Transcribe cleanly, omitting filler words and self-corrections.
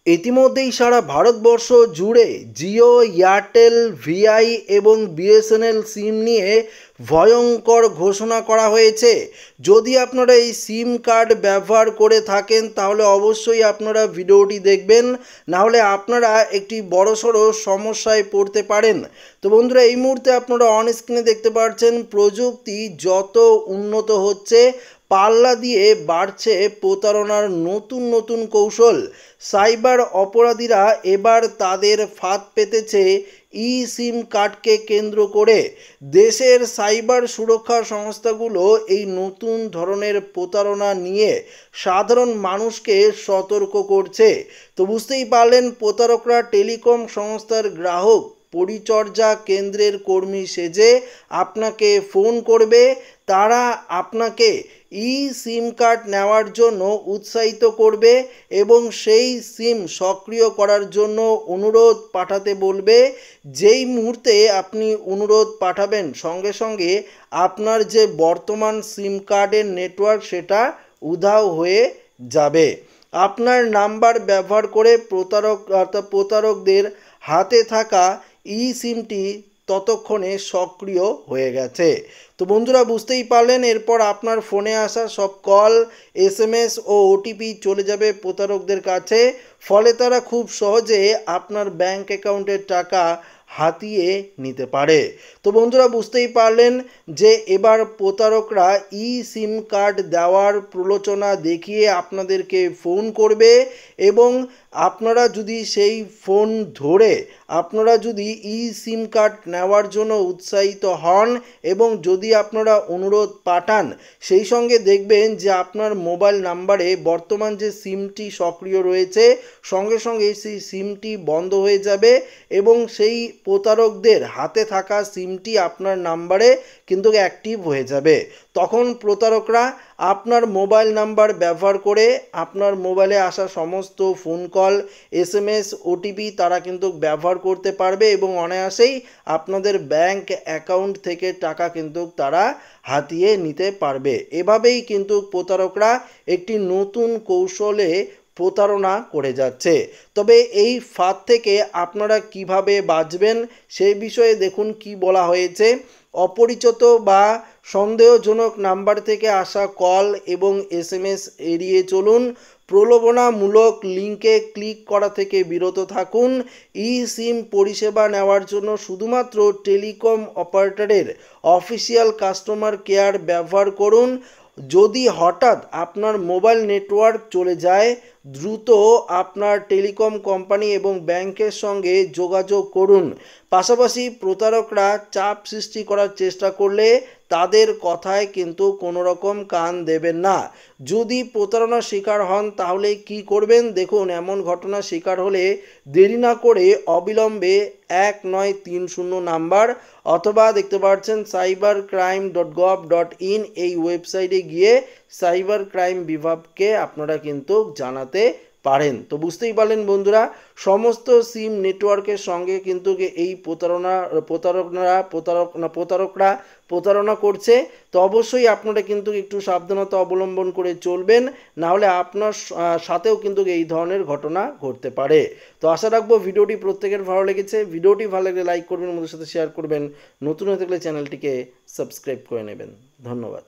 ইতিমধ্যেই সারা ভারতবর্ষ জুড়ে Jio, Airtel, Vi এবং বিএসএনএল সিম নিয়ে ভয়ঙ্কর ঘোষণা করা হয়েছে। যদি আপনারা এই সিম কার্ড ব্যবহার করে থাকেন তাহলে অবশ্যই আপনারা ভিডিওটি দেখবেন, নাহলে আপনারা একটি বড়সড় সমস্যায় পড়তে পারেন। তো বন্ধুরা, এই মুহূর্তে আপনারা অন স্ক্রিনে দেখতে পাচ্ছেন প্রযুক্তি যত উন্নত হচ্ছে পাল্লা দিয়ে বাড়ছে প্রতারণার নতুন নতুন কৌশল। সাইবার অপরাধীরা এবার তাদের ফাঁদ পেতেছে ই সিম কার্ডকে কেন্দ্র করে। দেশের সাইবার সুরক্ষা সংস্থাগুলো এই নতুন ধরনের প্রতারণা নিয়ে সাধারণ মানুষকে সতর্ক করছে। তো বুঝতেই পারলেন, প্রতারকরা টেলিকম সংস্থার গ্রাহক পরিচর্যা কেন্দ্রের কর্মী সেজে আপনাকে ফোন করবে। তারা আপনাকে ই সিম কার্ড নেওয়ার জন্য উৎসাহিত করবে এবং সেই সিম সক্রিয় করার জন্য অনুরোধ পাঠাতে বলবে। যেই মুহূর্তে আপনি অনুরোধ পাঠাবেন সঙ্গে সঙ্গে আপনার যে বর্তমান সিম কার্ডের নেটওয়ার্ক সেটা উধাও হয়ে যাবে। আপনার নাম্বার ব্যবহার করে প্রতারকদের হাতে থাকা ই সিমটি ততক্ষণে সক্রিয় হয়ে গেছে। তো বন্ধুরা, বুঝতেই পারলেন, এরপর আপনার ফোনে আসা সব কল, এসএমএস ও ওটিপি চলে যাবে প্রতারকদের কাছে। ফলে তারা খুব সহজে আপনার ব্যাংক অ্যাকাউন্টের টাকা হাতিয়ে নিতে পারে। তো বন্ধুরা, বুঝতেই পারলেন যে এবার প্রতারকরা ই সিম কার্ড দেওয়ার প্রলোচনা দেখিয়ে আপনাদেরকে ফোন করবে এবং আপনারা যদি সেই ফোন ধরে আপনারা যদি ই সিম কার্ড নেওয়ার জন্য উৎসাহিত হন এবং যদি আপনারা অনুরোধ পাঠান, সেই সঙ্গে দেখবেন যে আপনার মোবাইল নাম্বারে বর্তমান যে সিমটি সক্রিয় রয়েছে সঙ্গে সঙ্গে সেই সিমটি বন্ধ হয়ে যাবে এবং সেই প্রতারকদের হাতে থাকা সিমটি আপনার নাম্বারে কিন্তু অ্যাক্টিভ হয়ে যাবে। তখন প্রতারকরা আপনার মোবাইল নাম্বার ব্যবহার করে আপনার মোবাইলে আসা সমস্ত ফোন কল, এসএমএস, ওটিপি তারা কিন্তু ব্যবহার করতে পারবে এবং অনায়াসেই আপনাদের ব্যাংক অ্যাকাউন্ট থেকে টাকা কিন্তু তারা হাতিয়ে নিতে পারবে। এভাবেই কিন্তু প্রতারকরা একটি নতুন কৌশলে প্রতারণা করে যাচ্ছে। তবে এই ফাঁদ থেকে আপনারা কিভাবে বাঁচবেন সেই বিষয়ে দেখুন কি বলা হয়েছে। অপরিচিত বা সন্দেহজনক নাম্বার থেকে আসা কল এবং এসএমএস এড়িয়ে চলুন। প্রলোভনামূলক লিঙ্কে ক্লিক করা থেকে বিরত থাকুন। ই সিম পরিষেবা নেওয়ার জন্য শুধুমাত্র টেলিকম অপারেটরের অফিসিয়াল কাস্টমার কেয়ার ব্যবহার করুন। যদি হঠাৎ আপনার মোবাইল নেটওয়ার্ক চলে যায়, দ্রুত আপনার টেলিকম কোম্পানি এবং ব্যাংকের সঙ্গে যোগাযোগ করুন। পাশাপাশি প্রতারকরা চাপ সৃষ্টি করার চেষ্টা করলে তাদের কথায় কিন্তু কোনো রকম কান দেবেন না। যদি প্রতারণার শিকার হন তাহলে কি করবেন দেখুন। এমন ঘটনার শিকার হলে দেরি না করে অবিলম্বে 1930 নাম্বার অথবা দেখতে পাচ্ছেন cybercrime.gov.in এই ওয়েবসাইটে গিয়ে সাইবার ক্রাইম বিভাগকে আপনারা কিন্তু জানাতে পারেন। তো বুঝতেই পারলেন বন্ধুরা, সমস্ত সিম নেটওয়ার্কের সঙ্গে কিন্তু এই প্রতারকরা প্রতারণা করছে। তো অবশ্যই আপনারা কিন্তু একটু সাবধানতা অবলম্বন করে চলবেন, নাহলে আপনার সাথেও কিন্তু এই ধরনের ঘটনা ঘটতে পারে। তো আশা রাখবো ভিডিওটি প্রত্যেকের ভালো লেগেছে। ভিডিওটি ভালো লাগলে লাইক করবেন, আমাদের সাথে শেয়ার করবেন, নতুন হয়ে থাকলে চ্যানেলটিকে সাবস্ক্রাইব করে নেবেন। ধন্যবাদ।